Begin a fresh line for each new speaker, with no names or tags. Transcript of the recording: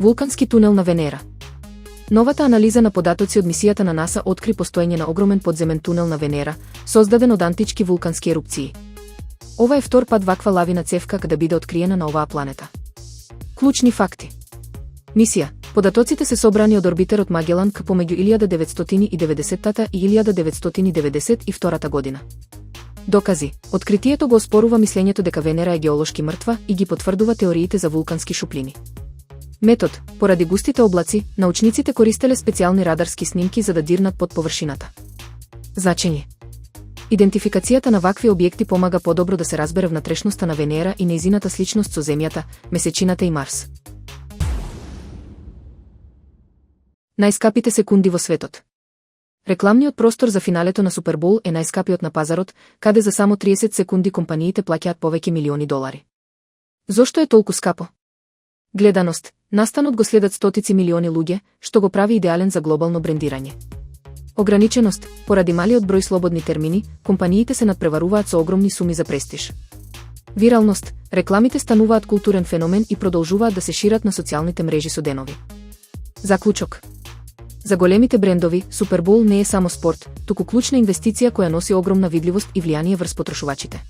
Вулкански тунел на Венера. Новата анализа на податоци од мисијата на НАСА откри постоење на огромен подземен тунел на Венера, создаден од антички вулкански ерупции. Ова е втор пат ваква лавина цевка да биде откриена на оваа планета. Клучни факти. Мисија. Податоците се собрани од орбитерот Магелан помеѓу 1990 и 1992 година. Докази. Откритието го оспорува мислењето дека Венера е геолошки мртва и ги потврдува теориите за вулкански шуплини. Метод. Поради густите облаци, научниците користеле специјални радарски снимки за да дирнат под површината. Значење. Идентификацијата на вакви објекти помага подобро да се разбере внатрешноста на Венера и нејзината сличност со Земјата, Месечината и Марс. Најскапите секунди во светот. Рекламниот простор за финалето на Супербол е најскапиот на пазарот, каде за само 30 секунди компаниите плаќаат повеќе милиони долари. Зошто е толку скапо? Гледаност. Настанот го следат стотици милиони луѓе, што го прави идеален за глобално брендирање. Ограниченост. Поради малиот број слободни термини, компаниите се надпреваруваат со огромни суми за престиж. Виралност. Рекламите стануваат културен феномен и продолжуваат да се шират на социјалните мрежи со денови. Заклучок. За големите брендови, Супербол не е само спорт, туку клучна инвестиција која носи огромна видливост и влијание врз потрошувачите.